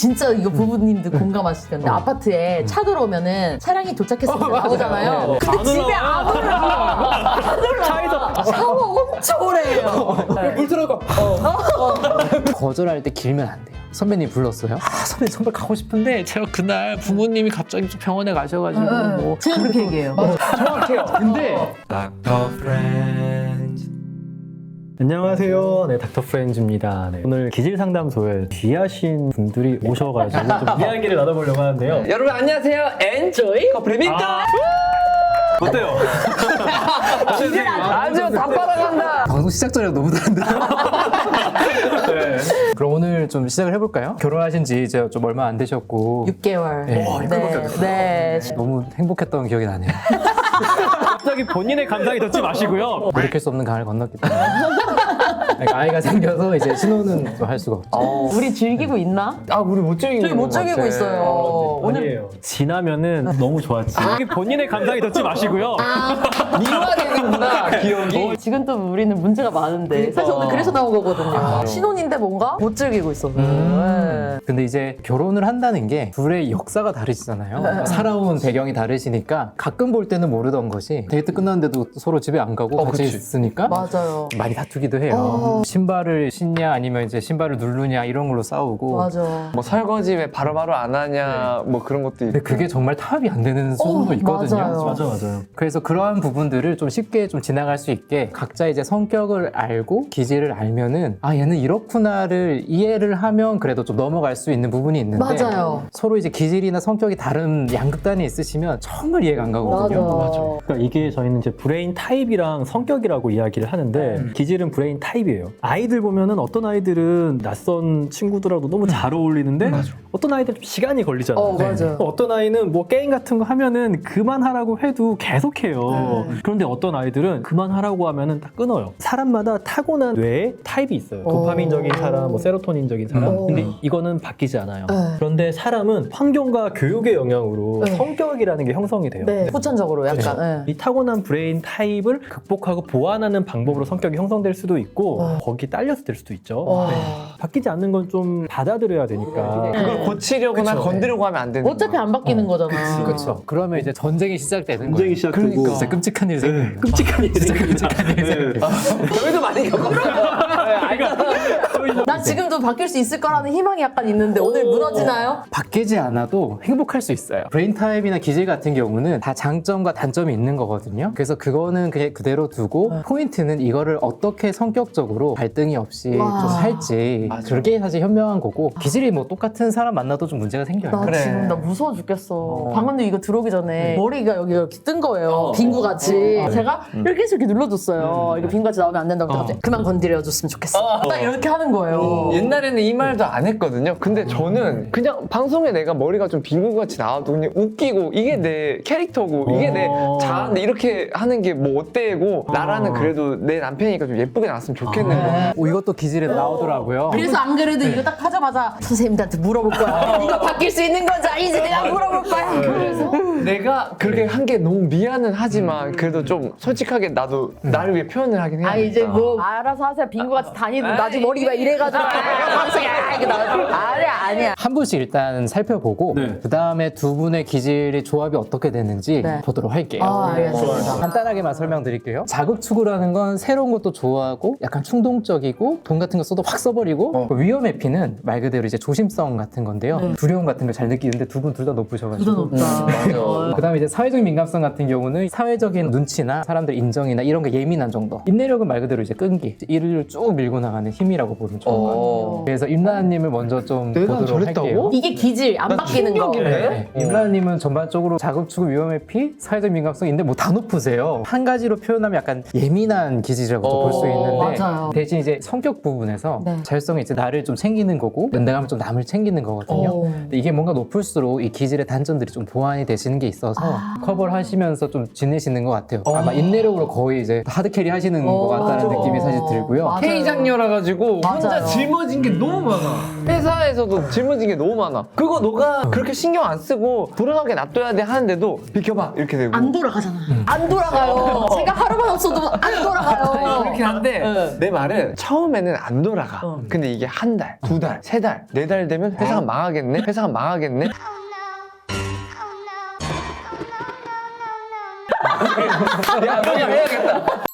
진짜 이거 부부님들 공감하실 텐데 아파트에 차 들어오면은 차량이 도착했으면 나오잖아요. 근데 집에 안 올라. 차에서 샤워 엄청 오래 해요. 물 들어가. 거절할 때 길면 안 돼요. 선배님 불렀어요? 선배님 선배 가고 싶은데 제가 그날 부모님이 갑자기 좀 병원에 가셔가지고 뭐 제가 그렇게 얘기해요. 정확해요. 근데 안녕하세요. 네, 닥터 프렌즈입니다. 네, 오늘 기질 상담소에 귀하신 분들이 오셔가지고 좀 이야기를 나눠보려고 하는데요. 여러분 안녕하세요. 엔조이 커플입니다. 어때요? 아주 다 빨아간다. 방송 시작 전에 너무 다른데요? 그럼 오늘 좀 시작을 해볼까요? 결혼하신 지 이제 좀 얼마 안 되셨고 6개월. 네. 네. 너무 행복했던 기억이 나네요. 갑자기 본인의 감상이 덮지 마시고요. 돌이킬 수 없는 강을 건넜기 때문에 그러니까 아이가 생겨서 이제 신혼은 좀 할 수가 없죠. 우리 즐기고 있나? 아 우리 못 즐기는 저희 못 것 같아. 즐기고 있어요. 아니에요. 지나면은 너무 좋았지. 여기 본인의 감상이 덮지 마시고요. 미화되는구나 기억이. 지금 또 우리는 문제가 많은데 사실 오늘 그래서 나온 거거든요. 신혼인데 뭔가 못 즐기고 있어서. 네. 근데 이제 결혼을 한다는 게 둘의 역사가 다르시잖아요. 살아온 배경이 다르시니까 가끔 볼 때는 모르던 것이 데이트 끝났는데도 서로 집에 안 가고 같이 그치. 있으니까 맞아요. 많이 다투기도 해요. 신발을 신냐 아니면 이제 신발을 누르냐 이런 걸로 싸우고. 맞아. 뭐 설거지 왜 바로바로 안 하냐 뭐 그런 것도 있고. 근데 그게 정말 타협이 안 되는 수도 있거든요. 맞아요. 맞아요. 그래서 그러한 부분들을 좀 쉽게 좀 지나갈 수 있게 각자 이제 성격을 알고 기질을 알면은 아 얘는 이렇구나를 이해를 하면 그래도 좀 넘어갈 수 있는 부분이 있는데 맞아요. 서로 이제 기질이나 성격이 다른 양극단이 있으시면 정말 이해가 안 가거든요. 맞아. 그러니까 이게 저희는 이제 브레인 타입이랑 성격이라고 이야기를 하는데 기질은 브레인 타입이에요. 아이들 보면은 어떤 아이들은 낯선 친구들하고 너무 잘 어울리는데 어떤 아이들은 좀 시간이 걸리잖아요. 맞아요. 어떤 아이는 뭐 게임 같은 거 하면은 그만하라고 해도 계속해요. 그런데 어떤 아이들은 그만하라고 하면은 딱 끊어요. 사람마다 타고난 뇌에 타입이 있어요. 도파민적인 사람, 뭐 세로토닌적인 사람. 근데 이거는 바뀌지 않아요. 그런데 사람은 환경과 교육의 영향으로 성격이라는 게 형성이 돼요. 네. 후천적으로 약간. 네. 이 타고난 브레인 타입을 극복하고 보완하는 방법으로 성격이 형성될 수도 있고 거기 딸려서 될 수도 있죠. 네. 바뀌지 않는 건 좀 받아들여야 되니까. 그걸 고치려거나 건드려고 하면 안 되는 어차피 거야. 안 바뀌는 거잖아. 그렇죠. 그러면 이제 전쟁이 시작되는 전쟁이 거예요. 시작되고. 그러니까. 진짜 끔찍한 일이 생겨요. 끔찍한 일이 끔찍한 일이 생겨요. 저희도 많이 겪었어요. 나 지금도 바뀔 수 있을 거라는 희망이 약간 있는데 오늘 무너지나요? 바뀌지 않아도 행복할 수 있어요. 브레인 타입이나 기질 같은 경우는 다 장점과 단점이 있는 거거든요. 그래서 그거는 그냥 그대로 두고 포인트는 이거를 어떻게 성격적으로 갈등이 없이 좀 할지 그게 사실 현명한 거고 기질이 뭐 똑같은 사람 만나도 좀 문제가 생겨요. 나 그래. 지금 나 무서워 죽겠어. 방금도 이거 들어오기 전에 머리가 여기가 이렇게 뜬 거예요. 빙구같이. 제가 이렇게 해서 이렇게 눌러줬어요. 이거 빙구같이 나오면 안 된다고 갑자기 그만 건드려줬으면 좋겠어. 딱 이렇게 하는 거예요. 옛날에는 이 말도 안 했거든요. 근데 저는 그냥 방송에 내가 머리가 좀 빙구같이 나와도 그냥 웃기고 이게 내 캐릭터고 이게 내 자아인데 이렇게 하는 게 뭐 어때고 나라는 그래도 내 남편이니까 좀 예쁘게 나왔으면 좋겠는 거야. 이것도 기질에 나오더라고요. 그래서 안 그래도 이거 딱 하자마자 선생님들한테 물어볼 거야. 이거 바뀔 수 있는 건지 아니지 내가 물어볼 거야. 그래서 내가 그렇게 한 게 너무 미안은 하지만 그래도 좀 솔직하게 나도 나를 위해 표현을 하긴 해야 아 이제 뭐 알아서 하세요. 빙구같이 다니든 나중에 머리가 이래가지고 방송에 이렇게 나와. 아니야. 한 분씩 일단 살펴보고 그 다음에 두 분의 기질의 조합이 어떻게 되는지 보도록 할게요. 알겠습니다. 간단하게만 설명드릴게요. 자극추구라는 건 새로운 것도 좋아하고 약간 충동적이고 돈 같은 거 써도 확 써버리고 위험 회피는 말 그대로 이제 조심성 같은 건데요. 두려움 같은 걸 잘 느끼는데 두 분 둘 다 높으셔가지고 맞아. 그다음에 이제 사회적인 민감성 같은 경우는 사회적인 눈치나 사람들 인정이나 이런 게 예민한 정도. 인내력은 말 그대로 이제 끈기, 일을 쭉 밀고 나가는 힘이라고 보면 좋은 것 같아요. 그래서 임라님을 먼저 좀 내가 보도록 저랬다고? 할게요. 이게 기질 안 바뀌는 거. 네. 임라님은 전반적으로 자극추구, 위험회피, 사회적 민감성인데 뭐 다 높으세요. 한 가지로 표현하면 약간 예민한 기질이라고 볼 수 있는데 맞아요. 대신 이제 성격 부분에서 네. 자율성이 이제 나를 좀 챙기는 거고 연대감은 좀 남을 챙기는 거거든요. 근데 이게 뭔가 높을수록 이 기질의 단점들이 좀 보완이 되시는 게 있어서 커버를 하시면서 좀 지내시는 것 같아요. 아마 인내력으로 거의 이제 하드캐리 하시는 것 같다는 느낌이 사실 들고요. 맞아요. K장녀라 가지고 혼자 맞아요. 짊어진 게 너무 많아. 회사에서도 짊어진 게 너무 많아. 그거 너가 그렇게 신경 안 쓰고 돌아가게 놔둬야 돼 하는데도 비켜봐 이렇게 되고. 안 돌아가잖아. 안 돌아가요. 제가 하루만 없어도 안 돌아가요. 그렇긴 한데 네. 내 말은 처음에는 안 돌아가. 근데 이게 한 달, 두 달, 세 달, 네 달 되면 회사가 망하겠네. 회사가 망하겠네. 야, 너 해야겠다.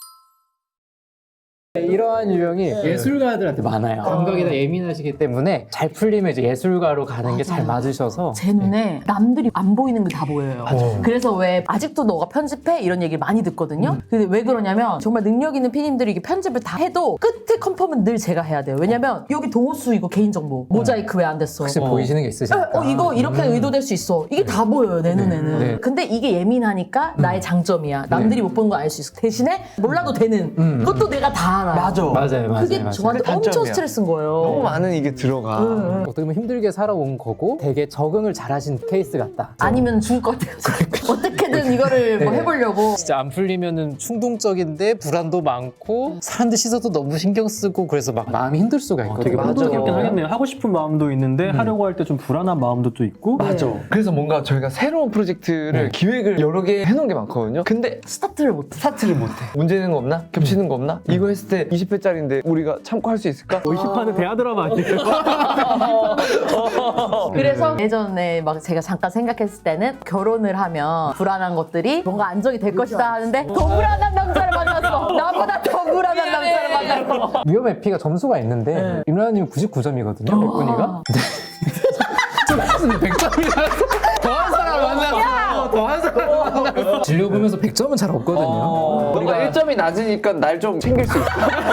이러한 유형이 예술가들한테 많아요. 감각이 다 예민하시기 때문에 잘 풀리면 이제 예술가로 가는 게 잘 맞으셔서 제 눈에 남들이 안 보이는 게 다 보여요. 그래서 왜 아직도 너가 편집해? 이런 얘기를 많이 듣거든요. 근데 왜 그러냐면 정말 능력 있는 PD님들이 이게 편집을 다 해도 끝에 컨펌은 늘 제가 해야 돼요. 왜냐면 여기 동호수 이거 개인정보 모자이크 왜 안 됐어? 혹시 보이시는 게 있으시니까. 이거 이렇게 의도될 수 있어. 이게 다 보여요, 내 눈에는. 네. 근데 이게 예민하니까 나의 장점이야. 남들이 못 보는 거 알 수 있어. 대신에 몰라도 되는 그것도 내가 다 알아. 맞아. 맞아요. 그게 맞아요. 저한테 그게 엄청 단점이야. 스트레스인 거예요. 너무 많은 이게 들어가. 어떻게 보면 힘들게 살아온 거고 되게 적응을 잘하신 케이스 같다. 아니면 죽을 것 같아요. 어떻게든 이거를 뭐 네. 해보려고. 진짜 안 풀리면은 충동적인데 불안도 많고 사람들 시선도 너무 신경 쓰고 그래서 막 마음이 힘들 수가 있거든요. 되게 맞아. 혼돈스럽긴 하겠네요. 하고 싶은 마음도 있는데 하려고 할 때 좀 불안한 마음도 또 있고. 맞아. 그래서 뭔가 저희가 새로운 프로젝트를 기획을 여러 개 해놓은 게 많거든요. 근데 스타트를 못해. 스타트를 못해. 문제 있는 거 없나? 겹치는 거 없나? 이거 했을 때 20회짜리인데 우리가 참고할 수 있을까? 의식하는 대화 드라마 아니에요? 그래서 예전에 막 제가 잠깐 생각했을 때는 결혼을 하면 불안한 것들이 뭔가 안정이 될 것이다 하는데 더 불안한 남자를 만났어. 나보다 더 불안한 남자를 만났어. 위험 P가 점수가 있는데 임라님 99점이거든요. 100분이가. 좀 100점이라서 더한 사람 만났어. 더한 사람 만났어. 진료 보면서 100점은 잘 없거든요. 뭔가 1점이 낮으니까 날 좀 챙길 수 있어.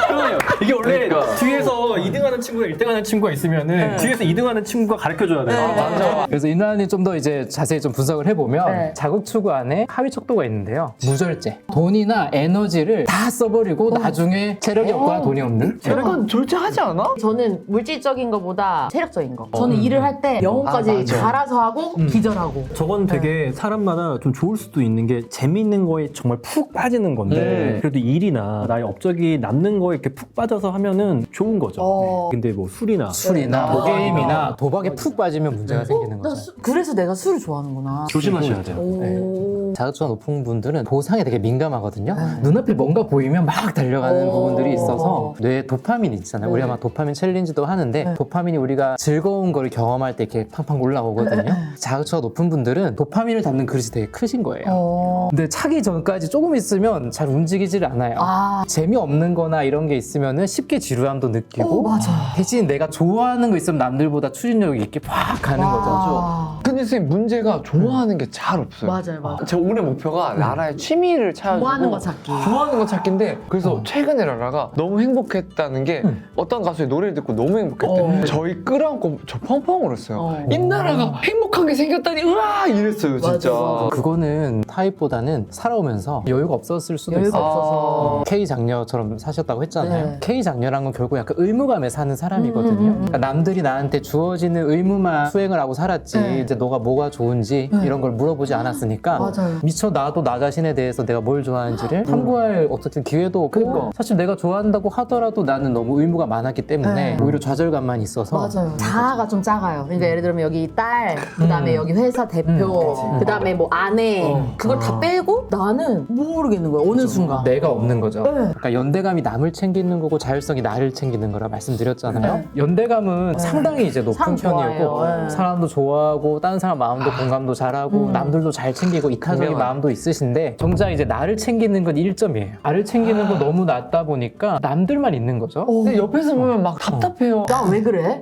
그러네요. 이게 원래 그러니까. 뒤에서 2등하는 친구가 1등하는 친구가 있으면은 뒤에서 2등하는 친구가 가르쳐줘야 돼요. 맞아. 그래서 임라님 좀 더 이제 자세히 좀 분석을 해보면 네. 자극 추구 안에 하위 척도가 있는데요. 무절제. 돈이나 에너지를 다 써버리고 나중에 체력이 없거나 돈이 없는. 약간 졸지하지 않아? 저는 물질적인 것보다 체력적인 거. 저는 일을 할 때 영혼까지 아, 맞아. 갈아서 하고 기절하고. 저건 되게 사람마다 좀 좋을 수도 있는 게 재밌는 거에 정말 푹 빠지는 건데 그래도 일이나 나의 업적이 남는 거에 이렇게 푹 빠져서 하면은 좋은 거죠. 근데 뭐 술이나 술이나 뭐 게임이나 도박에 푹 빠지면 문제가 생기는 나 거죠. 그래서 내가 술을 좋아하는구나. 조심하셔야 돼요. 오. 자극도가 높은 분들은 보상에 되게 민감하거든요. 눈앞에 뭔가 보이면 막 달려가는 부분들이 있어서 뇌에 도파민이 있잖아요. 우리가 막 도파민 챌린지도 하는데 도파민이 우리가 즐거운 걸 경험할 때 이렇게 팡팡 올라오거든요. 자극도가 높은 분들은 도파민을 담는 그릇이 되게 크신 거예요. 근데 차기 전까지 조금 있으면 잘 움직이질 않아요. 아. 재미없는 거나 이런 게 있으면 쉽게 지루함도 느끼고 맞아. 대신 내가 좋아하는 거 있으면 남들보다 추진력이 있게 팍 가는 거죠. 와. 근데 선생님 문제가 좋아하는 게 잘 없어요. 맞아요, 맞아요. 제 올해 목표가 라라의 취미를 찾아주고 좋아하는 거 찾기. 좋아하는 거 찾기인데 그래서 최근에 라라가 너무 행복했다는 게 어떤 가수의 노래를 듣고 너무 행복했대. 저희 끌어안고 저 펑펑 울었어요. 임나라가 행복하게 생겼다니 으아 이랬어요 진짜. 맞아. 그거는 타입보다는 살아오면서 여유가 없었을 수도 여유가 있어요. 없어서. K 장녀처럼 사셨다고 했잖아요. 네. K 장녀란 건 결국 약간 의무감에 사는 사람이거든요. 그러니까 남들이 나한테 주어지는 의무만 수행을 하고 살았지 네. 이제 너가 뭐가 좋은지 이런 걸 물어보지 않았으니까 맞아요. 미처 나도 나 자신에 대해서 내가 뭘 좋아하는지를 탐구할 어떻게 기회도 없고 그러니까. 사실 내가 좋아한다고 하더라도 나는 너무 의무가 많았기 때문에 네. 오히려 좌절감만 있어서 맞아요. 자아가 좀 작아요. 그러니까 예를 들면 여기 딸, 그다음에 여기 회사 대표, 그다음에 뭐 아내 그걸 다 빼고 나는 모르겠는 거야. 어느 순간. 내가 없는 거죠. 네. 그러니까 연대감이 남을 챙기는 거고 자율성이 나를 챙기는 거라 말씀드렸잖아요. 연대감은 상당히 이제 높은 사람 편이었고 좋아해요. 네. 사람도 좋아하고 다른 사람 마음도 공감도 잘하고 남들도 잘 챙기고 이타적인 분명하네. 마음도 있으신데 정작 이제 나를 챙기는 건 1점이에요. 나를 챙기는 거 너무 낮다 보니까 남들만 있는 거죠. 근데 옆에서 보면 막 답답해요. 나 왜 그래?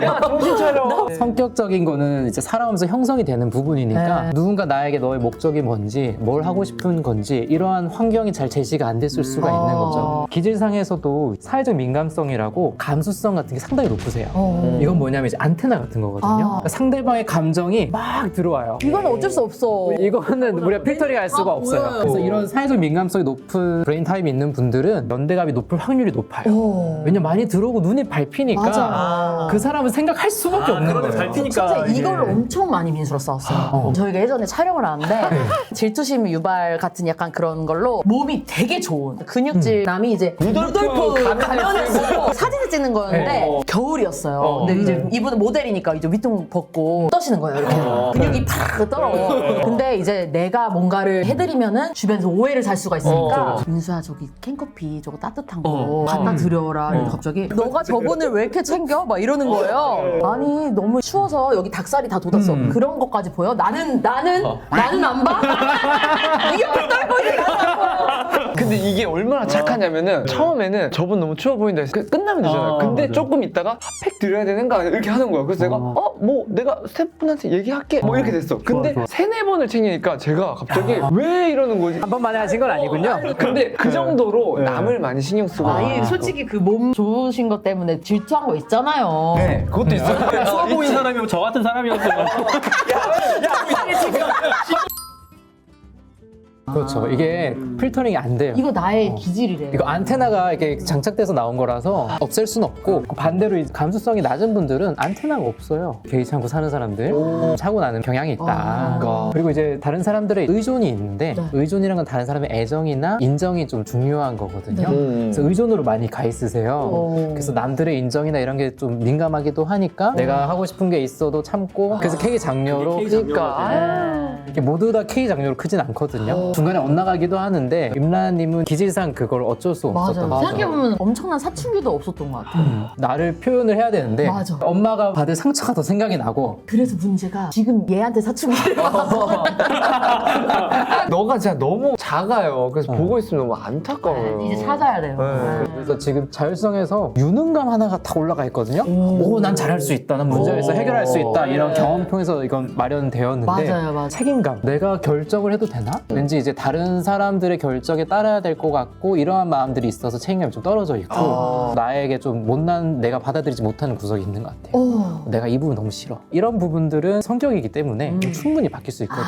야 정신 차려. 성격적인 거는 이제 살아오면서 형성이 되는 부분이니까 네. 누군가 나에게 너의 목적이 뭔지 뭘 하고 싶은 건지 이러한 환경이 잘 제시가 안 됐을 수가 있는 거죠. 기질상에서도 사회적 민감성이라고 감수성 같은 게 상당히 높으세요. 이건 뭐냐면 이제 안테나 같은 거거든요. 그러니까 상대방의 감정이 막 들어와요. 이건 어쩔 수 없어. 이거는 우리가 필터링 할 수가 없어요. 보여요. 그래서 이런 사회적 민감성이 높은 브레인 타입이 있는 분들은 연대감이 높을 확률이 높아요. 왜냐면 많이 들어오고 눈이 밟히니까 맞아. 그 사람은 생각할 수밖에 없는 거예요. 진짜 이걸 엄청 많이 민수로 싸웠어요. 저희가 예전에 촬영을 하는데 질투심 유발 같은 약간 그런 걸로 몸이 되게 좋은 근육질 남이 이제 루돌프 가면을 쓰고 사진을 찍는 거였는데 겨울이었어요. 근데 이제 이분은 모델이니까 이제 위통 벗고 떠시는 거예요. 이렇게 근육이 팍 떨어. 근데 이제 내가 뭔가를 해드리면은 주변에서 오해를 살 수가 있으니까 민수야 저기 캔커피 저거 따뜻한 거 갖다 드려라. 이러면서 갑자기 너가 저분을 왜 이렇게 챙겨? 막 이러는 거예요. 아니 너무 추워서 여기 닭살이 다 돋았어. 그런 것까지 보여? 나는 안 봐? 이게 왜 떨고 있는 근데 이게 얼마나 착하냐면은 처음에는 저분 너무 추워 보인다 해서 끝나면 되잖아요. 근데 맞아요. 조금 있다가 핫팩 드려야 되는가 이렇게 하는 거야. 그래서 내가 뭐 내가 스태프분한테 얘기할게 뭐 이렇게 됐어. 근데 좋아. 3-4번을 챙기니까 제가 갑자기 왜 이러는 거지? 한 번만에 하신 건 아니군요. 근데 그 정도로 남을 많이 신경 쓰고 아니 솔직히 그 몸 좋으신 것 때문에 질투한 거 있잖아요. 네, 그것도 있어요. 추워 보인 사람이면 저 같은 사람이었어요. 그렇죠. 이게 필터링이 안 돼요. 이거 나의 기질이래요. 이거 안테나가 이렇게 장착돼서 나온 거라서 없앨 수는 없고 반대로 이 감수성이 낮은 분들은 안테나가 없어요. 개의치 않고 사는 사람들 사고 나는 경향이 있다. 그리고 이제 다른 사람들의 의존이 있는데 네. 의존이란 건 다른 사람의 애정이나 인정이 좀 중요한 거거든요. 네. 그래서 의존으로 많이 가 있으세요. 오. 그래서 남들의 인정이나 이런 게 좀 민감하기도 하니까 내가 하고 싶은 게 있어도 참고 그래서 K 장녀로 그러니까 이렇게 모두 다 K 장녀로 크진 않거든요. 중간에 엇나가기도 하는데 임라님은 기질상 그걸 어쩔 수 없었던 맞아요. 거죠. 생각해보면 엄청난 사춘기도 없었던 것 같아요. 나를 표현을 해야 되는데 맞아. 엄마가 받을 상처가 더 생각이 나고 그래서 문제가 지금 얘한테 사춘기를 와서 너가 진짜 너무 작아요. 그래서 보고 있으면 너무 안타까워요. 이제 찾아야 돼요. 네. 그래서 지금 자율성에서 유능감 하나가 탁 올라가 있거든요. 오, 난 잘할 수 있다. 난 문제에서 해결할 수 있다. 이런 경험 통해서 이건 마련되었는데 맞아요. 책임감. 내가 결정을 해도 되나? 왠지 이제 다른 사람들의 결정에 따라야 될 것 같고 이러한 마음들이 있어서 책임감이 좀 떨어져 있고 나에게 좀 못난 내가 받아들이지 못하는 구석이 있는 것 같아요. 내가 이 부분 너무 싫어. 이런 부분들은 성격이기 때문에 충분히 바뀔 수 있거든요.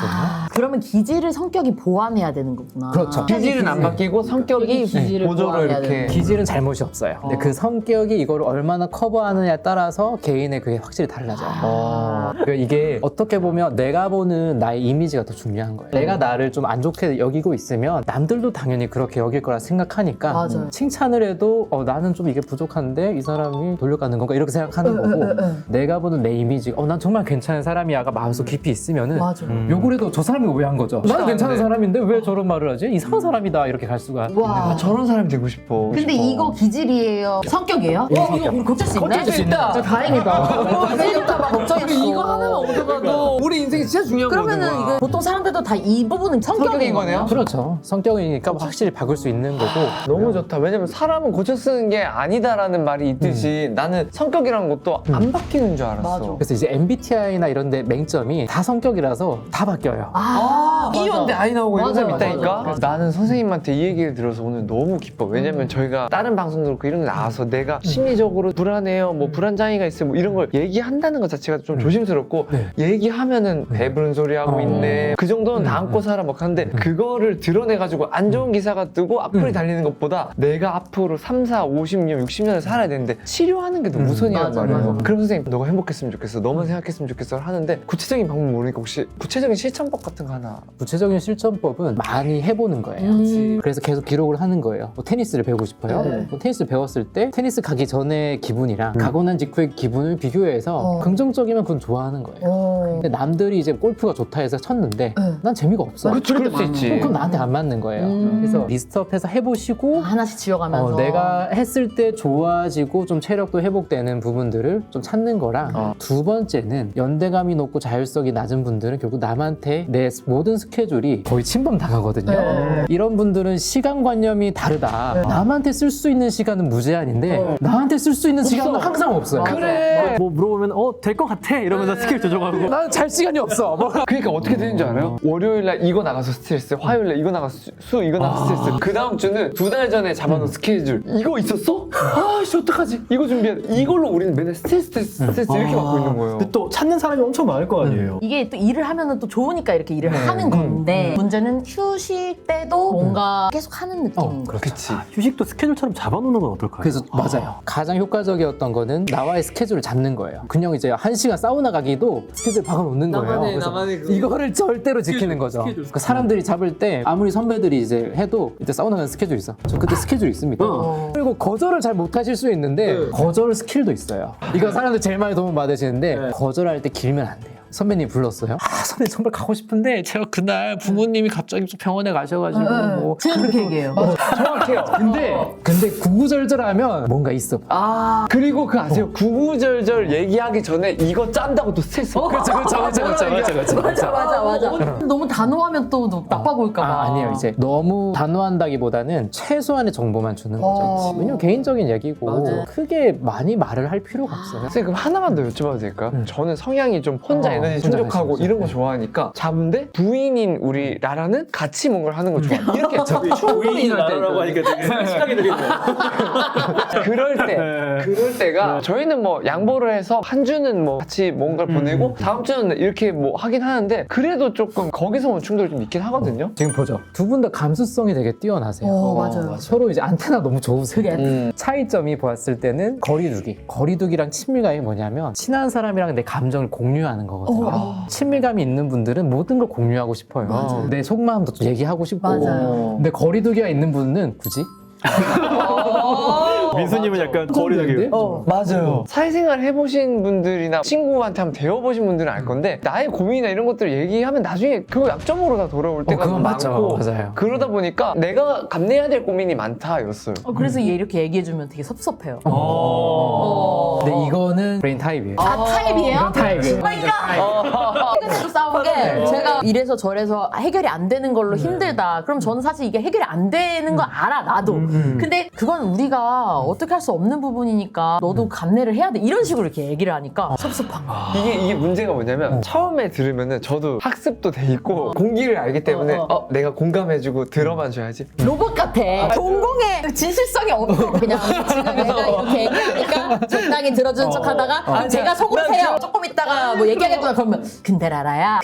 그러면 기질을 성격이 보완해야 되는 거구나. 그렇죠. 기질은 안 바뀌고 성격이 기질을 보조를 보완해야 이렇게 되는 기질은 잘못이 없어요. 근데 그 성격이 이걸 얼마나 커버하느냐에 따라서 개인의 그게 확실히 달라져요. 그러니까 이게 어떻게 보면 내가 보는 나의 이미지가 더 중요한 거예요. 내가 나를 좀 안 좋게 여기고 있으면 남들도 당연히 그렇게 여길 거라 생각하니까 맞아요. 칭찬을 해도 나는 좀 이게 부족한데 이 사람이 돌려가는 건가 이렇게 생각하는 거고 내가 보는 내 이미지 난 정말 괜찮은 사람이야가 마음속 깊이 있으면은 맞아. 욕을 해도 저 사람이 오해한 거죠. 나는 괜찮은 네. 사람인데 왜 저런 말을 하지? 이상한 사람이다 이렇게 갈 수가 와. 저런 사람이 되고 싶어. 근데 이거 기질이에요? 성격이에요? 이거 우리 고칠 수 있네? 고칠 수 있다. 진짜 다행이다. 이럴까봐 걱정했어. 이거 하나만 얻어가도 우리 인생이 진짜 중요한 그러면은 거야. 이거 보통 사람들도 다 이 부분은 성격인 거네요? 그렇죠. 성격이니까 확실히 바꿀 수 있는 거고. 너무 좋다. 왜냐면 사람은 고쳐 쓰는 게 아니다라는 말이 있듯이 나는 성격이라는 것도 안 바뀌는 줄 알았어. 맞아. 그래서 이제 MBTI나 이런 데 맹점이 다 성격이라서 다 바뀌어요. E였는데 아이 나오고 이런 사람 맞아, 있다니까? 맞아. 그래서 나는 선생님한테 이 얘기를 들어서 오늘 너무 기뻐. 왜냐면 저희가 다른 방송도 그렇고 이런 데 나와서 내가 심리적으로 불안해요, 뭐 불안장애가 있어요, 뭐 이런 걸 얘기한다는 것 자체가 좀 조심스럽고 네. 얘기하면은 배부른 소리 하고 있네. 그 정도는 다 안고 살아 막 하는데 그거를 드러내가지고 안 좋은 기사가 뜨고 악플이 달리는 것보다 내가 앞으로 3, 4, 50년, 60년을 살아야 되는데 치료하는 게 더 우선이란 맞아, 말이에요. 맞아. 그럼 선생님 너가 행복했으면 좋겠어, 너만 생각했으면 좋겠어 하는데 구체적인 방법 모르니까 혹시 구체적인 실천법 같은 거 하나. 구체적인 실천법은 많이 해보는 거예요. 그래서 계속 기록을 하는 거예요. 뭐 테니스를 배우고 싶어요. 네. 뭐 테니스 배웠을 때 테니스 가기 전의 기분이랑 가고 난 직후의 기분을 비교해서 긍정적이면 그건 좋아하는 거예요. 근데 남들이 이제 골프가 좋다 해서 쳤는데 난 재미가 없어. 그럴 수 있지. 그럼 나한테 안 맞는 거예요. 그래서 리스트업해서 해보시고 하나씩 지워가면서 내가 했을 때 좋아지고 좀 체력도 회복되는 부분들을 좀 찾는 거랑 두 번째는 연대감이 높고 자율성이 낮은 분들은 결국 남한테 내 모든 스케줄이 거의 침범 당하거든요. 이런 분들은 시간관념이 다르다. 남한테 쓸 수 있는 시간은 무제한인데 나한테 쓸 수 있는 시간은 항상 없어요. 그래. 뭐 물어보면 될 것 같아 이러면서 스킬 조정하고 나는 잘 시간이 없어. 뭐. 그러니까 어떻게 되는지 알아요? 월요일 날 이거 나가서 스트레스 스트레스, 화요일에 이거 나가 수 이거 나가 스트레스. 그 다음 주는 2달 전에 잡아놓은 스케줄. 이거 있었어? 아씨 어떡하지? 이거 준비해야 돼. 이걸로 우리는 맨날 스트레스 이렇게 받고 있는 거예요. 근데 또 찾는 사람이 엄청 많을 거 아니에요. 이게 또 일을 하면은 또 좋으니까 이렇게 일을 하는 건데 문제는 휴식 때도 뭔가 계속 하는 느낌인 거죠. 그렇지. 휴식도 스케줄처럼 잡아놓는 건 어떨까요? 그래서 맞아요. 가장 효과적이었던 거는 나와의 스케줄을 잡는 거예요. 그냥 이제 1시간 사우나 가기도 스케줄 박아놓는 거예요. 그래서 이거를 절대로 지키는 거죠. 그 사람들이 잡을 때 아무리 선배들이 이제 해도 이제 사우나 가는 스케줄 있어. 저 그때 스케줄 있습니다. 그리고 거절을 잘 못하실 수 있는데 거절 스킬도 있어요. 이거 사람들 제일 많이 도움 받으시는데 거절할 때 길면 안 돼요. 선배님 불렀어요? 아 선배님 정말 가고 싶은데 제가 그날 부모님이 갑자기 병원에 가셔가지고 뭐 제가 그렇게 얘기해요. 정확해요. 근데 구구절절하면 뭔가 있어. 그리고 그 아세요? 구구절절 얘기하기 전에 이거 짠다고 또 스트레스. 그렇죠. 맞아. 너무 단호하면 또 나빠 보일까봐. 아니에요. 이제 너무 단호한다기보다는 최소한의 정보만 주는 거죠. 왜냐면 개인적인 얘기고 크게 많이 말을 할 필요가 없어요. 선생님 그럼 하나만 더 여쭤봐도 될까요? 저는 성향이 좀 혼자 에너지 혼자 충족하고 가시죠. 이런 거 좋아하니까 잡은데 부인인 우리 라라는 같이 뭔가를 하는 거 좋아해요. 이렇게 충분히 이럴 때 하니까 되게 시각이 들리네요. 그럴 때가 저희는 뭐 양보를 해서 한 주는 뭐 같이 뭔가를 보내고 다음 주는 이렇게 뭐 하긴 하는데 그래도 조금 거기서 온 충돌이 좀 있긴 하거든요. 지금 보죠. 두 분 다 감수성이 되게 뛰어나세요. 맞아요. 서로 이제 안테나 너무 좋으세요. 그래. 차이점이 보았을 때는 거리두기. 거리두기랑 친밀감이 뭐냐면 친한 사람이랑 내 감정을 공유하는 거거든요. 친밀감이 있는 분들은 모든 걸 공유하고 싶어요. 내 속마음도 또 얘기하고 싶고. 맞아요. 근데 거리두기가 있는 분은 굳이? 민수님은 약간 거리두기. 맞아요. 사회생활 해보신 분들이나 친구한테 한번 대어보신 분들은 알 건데 나의 고민이나 이런 것들을 얘기하면 나중에 그거 약점으로 다 돌아올 때가 그건 많고 맞죠. 맞아요. 그러다 보니까 내가 감내해야 될 고민이 많다였어요. 그래서 얘 이렇게 얘기해주면 되게 섭섭해요. 근데 이거는 브레인 타입이에요. 타입이에요? 이건 타입이에요. 최근에도 싸운 게 제가 이래서 저래서 해결이 안 되는 걸로 힘들다. 그럼 저는 사실 이게 해결이 안 되는 거 알아, 나도. 근데 그건 우리가 어떻게 할 수 없는 부분이니까 너도 감내를 해야 돼. 이런 식으로 이렇게 얘기를 하니까 섭섭한 거야. 이게 문제가 뭐냐면 처음에 들으면은 저도 학습도 돼 있고 공기를 알기 때문에 내가 공감해주고 들어만 줘야지. 로봇 같아. 전공에 진실성이 없어. 그냥 지금 얘가 이렇게 얘기하니까 적당히 들어주는 척 하다가 제가 속으세요. 조금 있다가 뭐 얘기하겠구나 그러면 근데 라라야.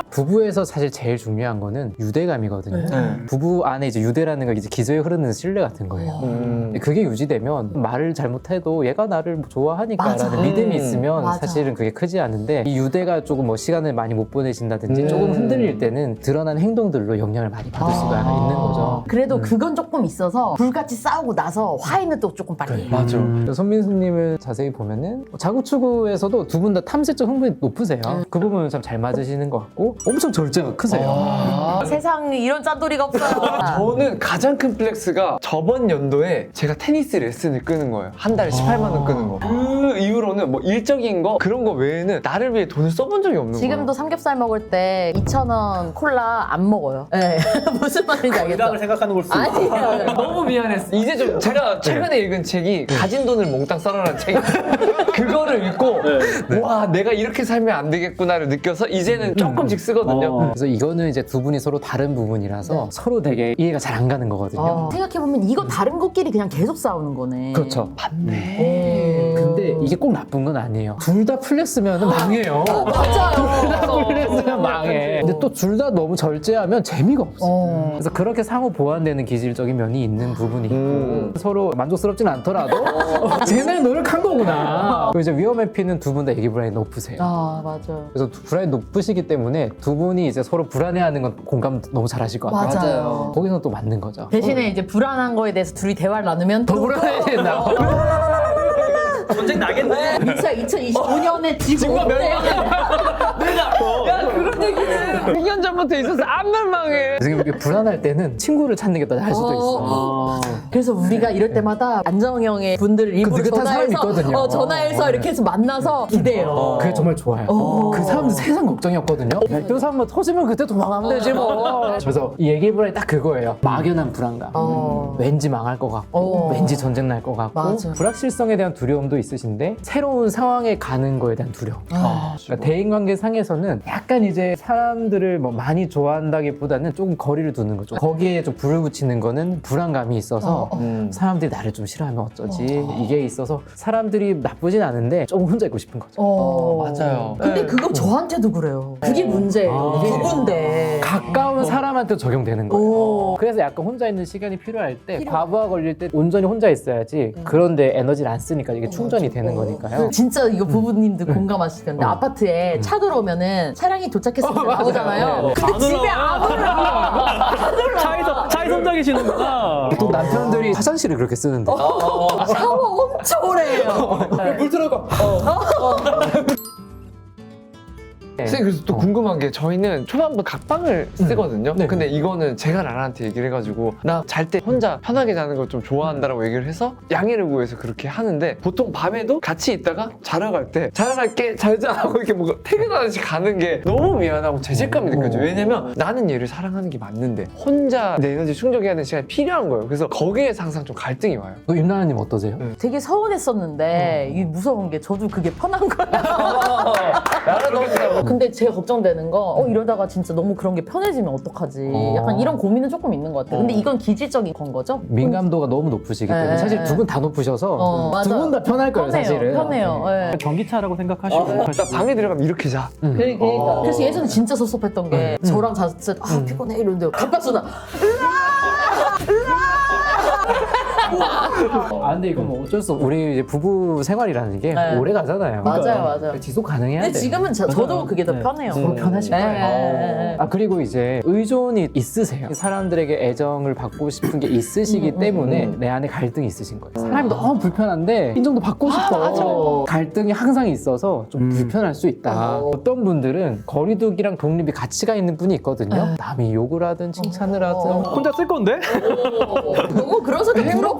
부부에서 사실 제일 중요한 거는 유대감이거든요. 부부 안에 이제 유대라는 건 이제 기저에 흐르는 신뢰 같은 거예요. 그게 유지되면 말을 잘못해도 얘가 나를 뭐 좋아하니까라는 믿음이 있으면 맞아. 사실은 그게 크지 않은데 이 유대가 조금 뭐 시간을 많이 못 보내신다든지 조금 흔들릴 때는 드러난 행동들로 영향을 많이 받을 수가 있는 거죠. 그래도 그건 조금 있어서 불같이 싸우고 나서 화해는 또 조금 빨리 해요. 맞아. 손민수님을 자세히 보면은 자구추구에서도 두 분 다 탐색적 흥분이 높으세요. 그 부분은 참 잘 맞으시는 것 같고 엄청 절제가 크세요. 세상에 이런 짠돌이가 없어요. 저는 가장 큰 플렉스가 저번 연도에 제가 테니스 레슨을 끄는 거예요. 한 달에 18만 원 끄는 거. 그 이후로는 뭐 일적인 거 그런 거 외에는 나를 위해 돈을 써본 적이 없는 거예요. 지금도 삼겹살 먹을 때 2,000원 콜라 안 먹어요. 네. 무슨 말인지 알겠죠? 건강을 생각하는 걸 수도 있고. 아니에요. 너무 미안했어. 이제 좀 제가 최근에 읽은 책이 가진 돈을 몽땅 써라라는 책이 그거를 읽고 와 내가 이렇게 살면 안 되겠구나를 느껴서 이제는 조금씩 쓰거든요. 그래서 이거는 이제 두 분이 서로 다른 부분이라서 서로 되게 이해가 잘 안 가는 거거든요. 생각해보면 이거 다른 것끼리 그냥 계속 싸우는 거네. 그렇죠. 맞네. 근데 이게 꼭 나쁜 건 아니에요. 둘 다 풀렸으면 망해요. 맞아요. 풀렸으면 망해. 근데 또 둘 다 너무 절제하면 재미가 없어. 그래서 그렇게 상호 보완되는 기질적인 면이 있는 부분이 있고 서로 만족스럽진 않더라도 쟤네 노력한 거구나. 그리고 이제 위험 회피는 두 분 다 얘기 불안이 높으세요. 맞아요. 그래서 불안이 높으시기 때문에 두 분이 이제 서로 불안해하는 건 공감 너무 잘하실 것 같아요. 맞아요. 거기서 또 맞는 거죠. 대신에 이제 불안한 거에 대해서 둘이 대화를 나누면 더 불안해진다. 전쟁 나겠네. 2025년에 지구 어때? 그런 얘기는 6년 전부터 있어서 암만 망해. 지금 이렇게 불안할 때는 친구를 찾는 게 더 나을 수도 있어. 그래서 우리가 이럴 때마다 안정형의 분들을 일부러 느긋한 사람이 전화해서 있거든요. 전화해서 이렇게 해서 만나서 기대요. 그게 정말 좋아요. 그 사람들 세상 걱정이었거든요. 백두 사람 터지면 그때 도망가면 되지 뭐. 그래서 이 얘기 불안이 딱 그거예요. 막연한 불안감. 왠지 망할 것 같고, 왠지 전쟁 날 것 같고, 맞아. 불확실성에 대한 두려움도 있으신데 새로운 상황에 가는 거에 대한 두려움. 그러니까 대인관계 상에서는 약간 이제 사람들을 뭐 많이 좋아한다기보다는 조금 거리를 두는 거죠. 거기에 좀 불을 붙이는 거는 불안감이 있어서 사람들이 나를 좀 싫어하면 어쩌지 이게 있어서 사람들이 나쁘진 않은데 조금 혼자 있고 싶은 거죠. 맞아요. 근데 그거 저한테도 그래요. 그게 문제예요. 부부인데. 가까운 사람한테 적용되는 거예요. 그래서 약간 혼자 있는 시간이 필요할 때 과부하 걸릴 때 온전히 혼자 있어야지 그런데 에너지를 안 쓰니까 이게 충전이 되는 거니까요. 진짜 이거 부부님들 공감하실 텐데 아파트에 차 들어오면은 차량이 도착했으니까 나오잖아요. 근데 집에 안 올라. 차에 혼자 계시는구나. 또 남편들이 화장실을 그렇게 쓰는데 샤워 엄청 오래 해요. 물 들어가. 선생님 그래서 또 궁금한 게 저희는 초반부터 각방을 쓰거든요. 네. 근데 이거는 제가 라라한테 얘기를 해가지고 나 잘 때 혼자 편하게 자는 걸 좀 좋아한다라고 얘기를 해서 양해를 구해서 그렇게 하는데 보통 밤에도 같이 있다가 자러 갈 때 자러 갈게 잘자 하고 이렇게 뭔가 퇴근하듯이 가는 게 너무 미안하고 죄책감이 느껴져요. 왜냐면 나는 얘를 사랑하는 게 맞는데 혼자 내 에너지 충족해야 되는 시간이 필요한 거예요. 그래서 거기에서 항상 좀 갈등이 와요. 또 임나라님 어떠세요? 되게 서운했었는데 이게 무서운 게 저도 그게 편한 거예요. 나는 너무 진짜 근데 제가 걱정되는 거 이러다가 진짜 너무 그런 게 편해지면 어떡하지? 약간 이런 고민은 조금 있는 것 같아요. 근데 이건 기질적인 건 거죠? 민감도가 너무 높으시기 때문에 네. 사실 두 분 다 높으셔서 맞아. 두 분 다 편할 거예요 편해요. 사실은. 편해요. 네. 전기차라고 생각하시고 나 방에 들어가면 이렇게 자. 그러니까. 그래서 예전에 진짜 섭섭했던 게 저랑 잤을 때 피곤해 이러는데 갑박수나 아 근데 이건 뭐 어쩔 수 없어. 우리 이제 부부 생활이라는 게 네. 오래 가잖아요. 맞아요. 지속 가능해야 돼. 근데 지금은 저도 그게 더 편해요. 서로 편하실 거예요. 네. 아 그리고 이제 의존이 있으세요. 사람들에게 애정을 받고 싶은 게 있으시기 때문에 내 안에 갈등이 있으신 거예요. 사람이 너무 불편한데 인정도 받고 싶어. 갈등이 항상 있어서 좀 불편할 수 있다. 어떤 분들은 거리두기랑 독립이 같이 가 있는 분이 있거든요. 남이 욕을 하든 칭찬을 하든 혼자 쓸 건데? 너무 그래서 행복하겠는데?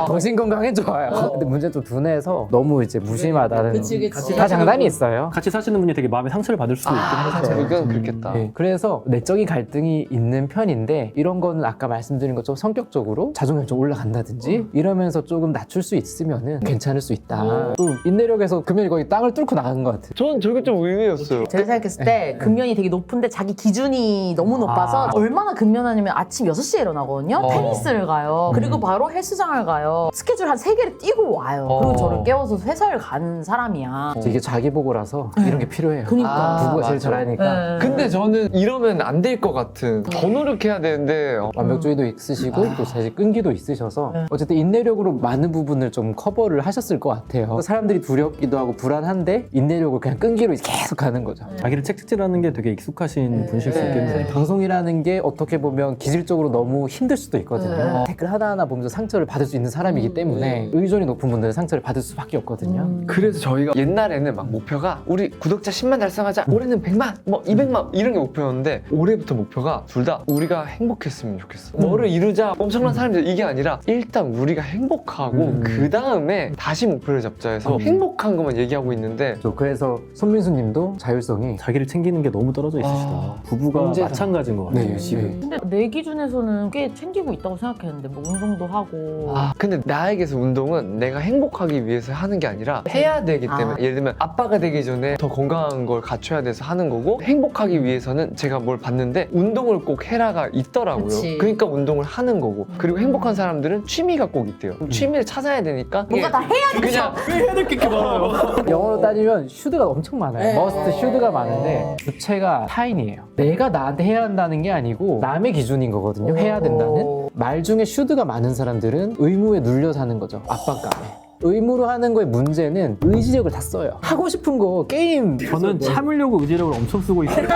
정신 건강에 좋아요. 근데 문제는 또 둔해서 너무 이제 무심하다는 그치. 다 장단이 있어요. 같이 사시는 분이 되게 마음에 상처를 받을 수도 있긴 하죠. 이건 그렇겠다. 네, 그래서 내적인 갈등이 있는 편인데 이런 거는 아까 말씀드린 것처럼 성격적으로 자존감이 좀 올라간다든지 이러면서 조금 낮출 수 있으면은 괜찮을 수 있다. 또 인내력에서 금연이 거의 땅을 뚫고 나간 것 같아요. 저는 저게 좀 의외였어요. 제가 생각했을 때 근면이 되게 높은데 자기 기준이 너무 높아서 얼마나 근면하냐면 아침 6시에 일어나거든요. 테니스를 가요. 그리고 바로 헬스장을 가요. 스케줄 한 3개를 뛰고 와요. 그리고 저를 깨워서 회사를 가는 사람이야. 이게 자기 보고라서 이런 게 필요해요. 그러니까. 부부가 제일 맞아. 잘하니까. 근데 저는 이러면 안 될 것 같은 더 노력해야 되는데 완벽주의도 있으시고 또 사실 끈기도 있으셔서 어쨌든 인내력으로 많은 부분을 좀 커버를 하셨을 것 같아요. 사람들이 두렵기도 하고 불안한데 인내력을 그냥 끈기로 계속 가는 거죠. 자기를 책찍질하는 게 되게 익숙하신 분이실 수 있겠네요. 방송이라는 게 어떻게 보면 기질적으로 너무 힘들 수도 있거든요. 댓글 하나하나 보면서 상처를 받을 수 있는 사람이기 때문에 의존이 높은 분들은 상처를 받을 수밖에 없거든요. 그래서 저희가 옛날에는 막 목표가 우리 구독자 10만 달성하자 올해는 100만 뭐 200만 이런 게 목표였는데 올해부터 목표가 둘 다 우리가 행복했으면 좋겠어. 뭐를 이루자 엄청난 사람들 이게 아니라 일단 우리가 행복하고 그 다음에 다시 목표를 잡자 해서 행복한 것만 얘기하고 있는데 그래서 손민수 님도 자율성이 자기를 챙기는 게 너무 떨어져 있으시다. 부부가 문제다. 마찬가지인 것 같아요. 네, 지금. 근데 내 기준에서는 꽤 챙기고 있다고 생각했는데 뭐 운동도 하고 근데 나에게서 운동은 내가 행복하기 위해서 하는 게 아니라 해야 되기 때문에 예를 들면 아빠가 되기 전에 더 건강한 걸 갖춰야 돼서 하는 거고 행복하기 위해서는 제가 뭘 봤는데 운동을 꼭 해라가 있더라고요. 그치. 그러니까 운동을 하는 거고 그리고 행복한 사람들은 취미가 꼭 있대요. 취미를 찾아야 되니까 뭔가 다 해야 돼. 그냥 왜 해야 될 게 이렇게 많아요? 영어로 따지면 슈드가 엄청 많아요. 머스트 슈드가 많은데 주체가 타인이에요. 내가 나한테 해야 한다는 게 아니고 남의 기준인 거거든요. 해야 된다는. 말 중에 슈드가 많은 사람들은 의무에 눌려 사는 거죠. 압박감에. 의무로 하는 거의 문제는 의지력을 다 써요. 하고 싶은 거 게임 저는 참으려고 의지력을 엄청 쓰고 있어요.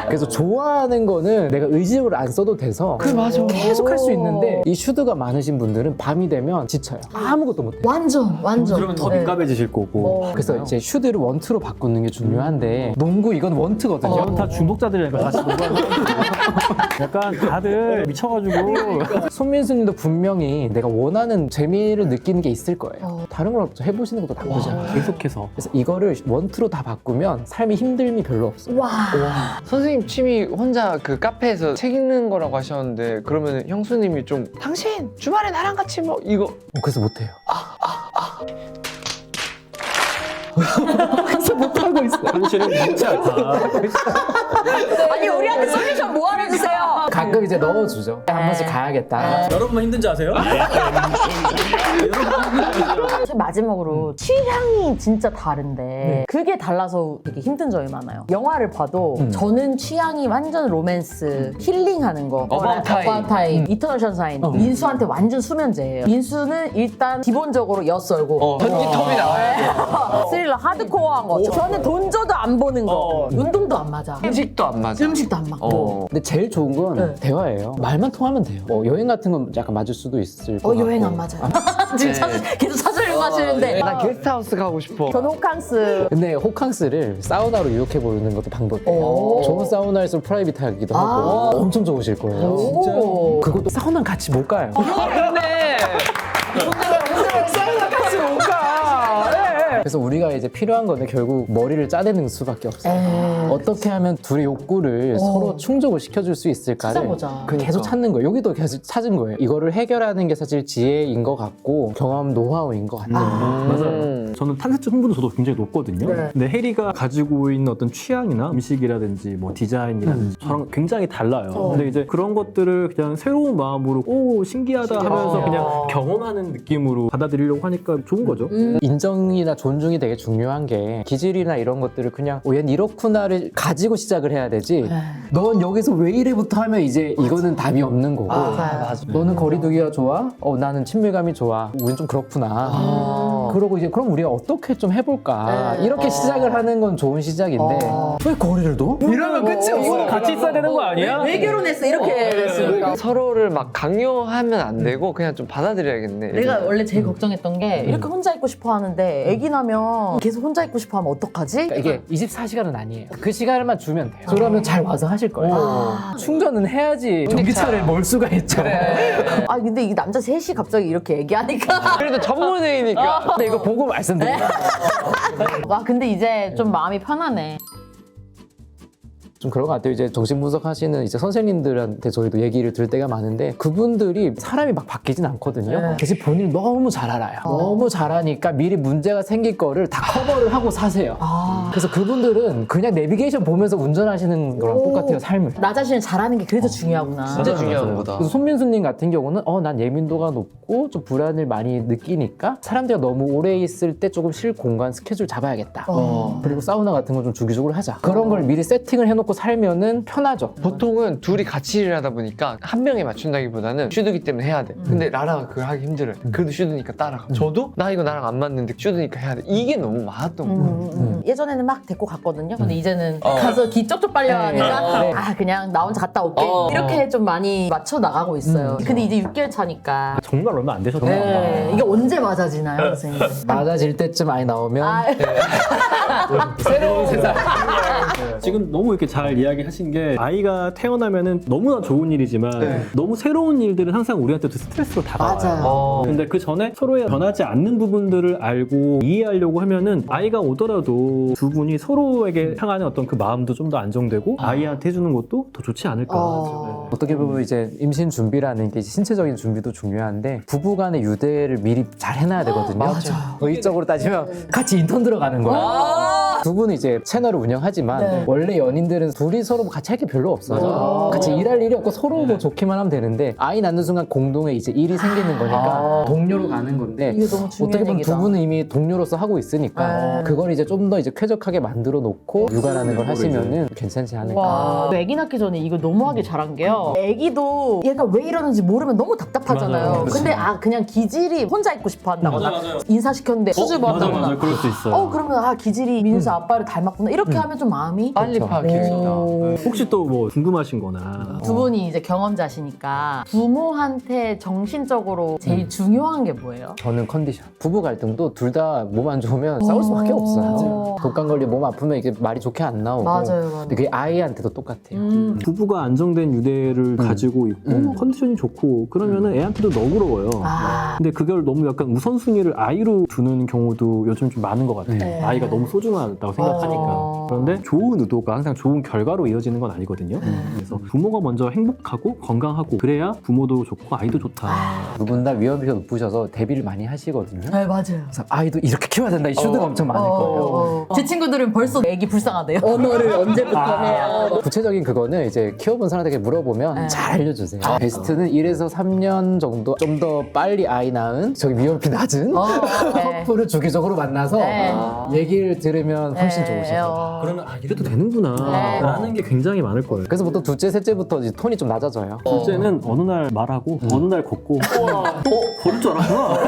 그래서 좋아하는 거는 내가 의지력을 안 써도 돼서 계속 할 수 있는데 이 슈드가 많으신 분들은 밤이 되면 지쳐요. 아무것도 못해요. 완전. 그러면 더 네. 민감해지실 거고. 그래서 이제 슈드를 원투로 바꾸는 게 중요한데 농구 이건 원투거든요. 저는 다 중독자들이니까 다시 농구하는 약간 다들 미쳐가지고 손민수 님도 분명히 내가 원하는 재미를 느끼는 게 있을 거예요. 다른 걸 해보시는 것도 나쁘지 않아요. 계속해서 그래서 이거를 원투로 다 바꾸면 삶의 힘듦이 별로 없어요. 와. 선생님 취미 혼자 그 카페에서 책 읽는 거라고 하셨는데 그러면 형수님이 좀 당신 주말에 나랑 같이 뭐 이거 그래서 못해요. 현실은 진짜 아니 우리한테 솔루션 뭐 알려주세요. 가끔 이제 넣어주죠. 한 번씩 가야겠다. 여러분만 힘든지 아세요? 사실 마지막으로 취향이 진짜 다른데 그게 달라서 되게 힘든 점이 많아요. 영화를 봐도 저는 취향이 완전 로맨스, 힐링하는 거, About Time. 이터널 션샤인. 민수한테 완전 수면제예요. 민수는 일단 기본적으로 엿썰고 전기톱이 나와야 돼. 스릴러 하드코어한 거. 저는 돈 줘도 안 보는 거. 운동도 안 맞아. 음식도 안 맞아. 음식도 안 맞고. 근데 제일 좋은 건 대화예요. 말만 통하면 돼요. 뭐 여행 같은 건 약간 맞을 수도 있을 것 같고. 여행 안 맞아요. 지금 계속 찾으려고 하시는데. 나 게스트하우스 가고 싶어. 저는 호캉스. 근데 호캉스를 사우나로 유혹해 보는 것도 방법이에요. 오. 좋은 사우나에서 프라이빗하기도 하고 엄청 좋으실 거예요. 진짜? 그것도 사우나 같이 못 가요. 근데 사우나 같이 못 가. 그래서 우리가 이제 필요한 거는 결국 머리를 짜내는 수밖에 없어요. 어떻게 하면 둘의 욕구를 서로 충족을 시켜줄 수 있을까를 찾아보자. 계속 찾는 거예요. 여기도 계속 찾은 거예요. 이거를 해결하는 게 사실 지혜인 것 같고 경험 노하우인 것 같아요. 맞아요. 저는 탄산적 흥분도 저도 굉장히 높거든요. 네. 근데 해리가 가지고 있는 어떤 취향이나 음식이라든지 뭐 디자인이라든지 저랑 굉장히 달라요. 근데 이제 그런 것들을 그냥 새로운 마음으로 오 신기하다 하면서 그냥 경험하는 느낌으로 받아들이려고 하니까 좋은 거죠. 인정이나 존중이 되게 중요한 게 기질이나 이런 것들을 그냥 얘는 이렇구나를 가지고 시작을 해야 되지 넌 여기서 왜 이래부터 하면 이제 이거는 답이 없는 거고 맞아. 너는 거리두기가 좋아? 나는 친밀감이 좋아. 우린 좀 그렇구나. 그러고 이제 그럼 우리가 어떻게 좀 해볼까? 이렇게 시작을 하는 건 좋은 시작인데 왜 거리를 둬? 이러면 끝이 없어. 같이 있어야 되는 거 아니야? 왜 결혼했어? 이렇게 됐으니까. 서로를 막 강요하면 안 되고 그냥 좀 받아들여야겠네. 내가 원래 제일 걱정했던 게 이렇게 혼자 있고 싶어 하는데 애기 나면 계속 혼자 있고 싶어 하면 어떡하지? 그러니까 이게 24시간은 아니에요. 그 시간만 주면 돼요. 그러면 잘 와서 하실 거예요. 충전은 해야지 전기차를 몰 수가 있죠. 아 근데 이 남자 셋이 갑자기 이렇게 얘기하니까 그래도 전문의니까. 근데 이거 보고 말씀드려요. 와 근데 이제 좀 마음이 편하네. 좀 그런 것 같아요. 이제 정신분석 하시는 이제 선생님들한테 저희도 얘기를 들을 때가 많은데 그분들이 사람이 막 바뀌진 않거든요. 대신 본인을 너무 잘 알아요. 너무 잘하니까 미리 문제가 생길 거를 다 커버를 하고 사세요. 그래서 그분들은 그냥 내비게이션 보면서 운전하시는 거랑 똑같아요, 삶을. 나 자신을 잘하는 게 그래도 중요하구나. 진짜 중요한 거다. 그래서 손민수님 같은 경우는 난 예민도가 높고 좀 불안을 많이 느끼니까 사람들이 너무 오래 있을 때 조금 쉴 공간 스케줄 잡아야겠다. 그리고 사우나 같은 거 좀 주기적으로 하자. 그런 걸 미리 세팅을 해놓고 살면은 편하죠. 보통은 둘이 같이 일을 하다 보니까 한 명에 맞춘다기보다는 슈드기 때문에 해야 돼. 근데 라라가 그걸 하기 힘들어요. 그래도 슈드니까 따라가. 저도 나 이거 나랑 안 맞는데 슈드니까 해야 돼. 이게 너무 많았던 거예요. 예전에는 막 데리고 갔거든요. 근데 이제는 가서 기 쪽쪽 빨려 하니까 네. 그냥 나 혼자 갔다 올게. 이렇게 좀 많이 맞춰 나가고 있어요. 근데 이제 6개월 차니까. 정말 얼마 안 되셨나요? 네. 이게 언제 맞아지나요, 선생님? 맞아질 때쯤 아이 나오면 새로운 세상. 지금 너무 이렇게 잘 이야기하신 게 아이가 태어나면은 너무나 좋은 일이지만 너무 새로운 일들은 항상 우리한테도 스트레스로 다가와요. 맞아요. 근데 그 전에 서로의 변하지 않는 부분들을 알고 이해하려고 하면은 아이가 오더라도 두 분이 서로에게 향하는 어떤 그 마음도 좀 더 안정되고 아이한테 해주는 것도 더 좋지 않을까. 어떻게 보면 이제 임신 준비라는 게 신체적인 준비도 중요한데 부부 간의 유대를 미리 잘 해놔야 되거든요. 맞아요. 의적으로 따지면 같이 인턴 들어가는 거야. 두 분은 이제 채널을 운영하지만 원래 연인들은 둘이 서로 같이 할 게 별로 없어요. 같이 일할 일이 없고 서로 뭐 좋기만 하면 되는데 아이 낳는 순간 공동의 이제 일이 생기는 거니까 동료로 가는 건데 이게 너무 중요한 어떻게 보면 얘기다. 두 분은 이미 동료로서 하고 있으니까 그걸 이제 좀 더 이제 쾌적하게 만들어 놓고 육아라는 걸 하시면은 괜찮지 않을까. 와, 애기 낳기 전에 이거 너무 하기 잘한 게요. 애기도 얘가 왜 이러는지 모르면 너무 답답하잖아요. 맞아요. 근데 그냥 기질이 혼자 있고 싶어 한다거나 인사시켰는데 수줍어 한다거나 그럴 수 있어요. 그러면 기질이 민수 아빠를 닮았구나 이렇게 하면 좀 마음이 빨리 파악해야겠다. 혹시 또 뭐 궁금하신 거나 두 분이 이제 경험자시니까 부모한테 정신적으로 제일 중요한 게 뭐예요? 저는 컨디션. 부부 갈등도 둘 다 몸 안 좋으면 싸울 수밖에 없어요. 독감 걸려 몸 아프면 이게 말이 좋게 안 나오고. 맞아요. 근데 그게 아이한테도 똑같아요. 부부가 안정된 유대를 가지고 있고 컨디션이 좋고 그러면은 애한테도 너그러워요. 근데 그걸 너무 약간 우선순위를 아이로 두는 경우도 요즘 좀 많은 것 같아요. 아이가 너무 소중하다 같다고 생각하니까. 그런데 좋은 의도가 항상 좋은 결과로 이어지는 건 아니거든요. 그래서 부모가 먼저 행복하고 건강하고 그래야 부모도 좋고 아이도 좋다. 두 분 다 위험비가 높으셔서 대비를 많이 하시거든요. 네, 맞아요. 그래서 아이도 이렇게 키워야 된다 이 슈드가 엄청 많을 거예요. 제 친구들은 벌써 애기 불쌍하대요. 언어를 언제부터 해야. 구체적인 그거는 이제 키워본 사람에게 물어보면 잘 알려주세요. 베스트는 1에서 3년 정도 좀 더 빨리 아이 낳은 저기 위험비 낮은 네. 커플을 주기적으로 만나서 네. 얘기를 들으면 훨씬 네, 좋으시죠. 그러면 이래도 되는구나 라는 게 굉장히 많을 거예요. 그래서 보통 둘째, 셋째부터 이제 톤이 좀 낮아져요. 둘째는 어느 날 말하고 어느 날 걷고 버릴 줄 알았구나.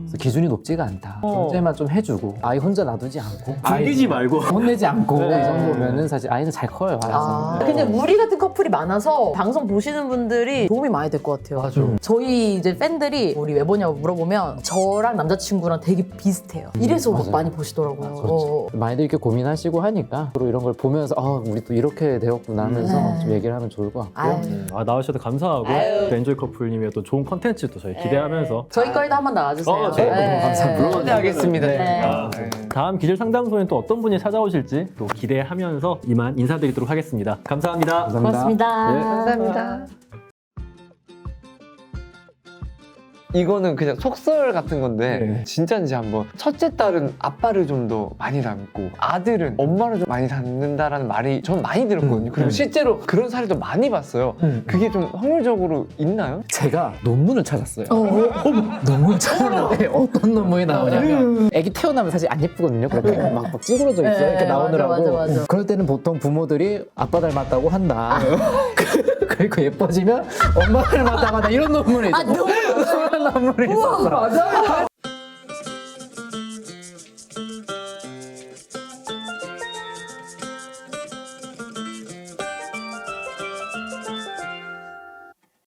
그래서 기준이 높지가 않다. 둘째만 좀 해주고 아이 혼자 놔두지 않고 굶기지 말고. 혼내지 않고 이 정도면은 사실 아이는 잘 커요. 알아서. 근데 우리 같은 커플이 많아서 방송 보시는 분들이 도움이 많이 될 것 같아요. 저희 이제 팬들이 우리 왜 보냐고 물어보면 저랑 남자친구랑 되게 비슷해요. 이래서 많이 보시더라고요. 많이들 이렇게 고민하시고 하니까 또 이런 걸 보면서 우리 또 이렇게 되었구나 하면서 좀 얘기를 하면 좋을 것 같고요. 나와주셔서 감사하고 또 엔조이 커플님의 또 좋은 컨텐츠 또 저희 기대하면서 저희 거에도 한번 나와주세요. 감사합니다. 초대하겠습니다. 네. 다음 기질 상담소엔 또 어떤 분이 찾아오실지 또 기대하면서 이만 인사드리도록 하겠습니다. 감사합니다. 고맙습니다. 네. 감사합니다. 이거는 그냥 속설 같은 건데 진짜인지 한번 첫째 딸은 아빠를 좀 더 많이 닮고 아들은 엄마를 좀 많이 닮는다라는 말이 전 많이 들었거든요. 그리고 실제로 그런 사례도 많이 봤어요. 그게 좀 확률적으로 있나요? 제가 논문을 찾았어요. 논문을 찾았는데 어떤 논문이 나오냐면 애기 태어나면 사실 안 예쁘거든요. 그렇게 막 찌그러져 있어요. 이렇게 나오느라고. 맞아. 그럴 때는 보통 부모들이 아빠 닮았다고 한다. 그리고 예뻐지면 엄마 닮았다고 한다. 이런 논문이 있어요. 논문이 있었어.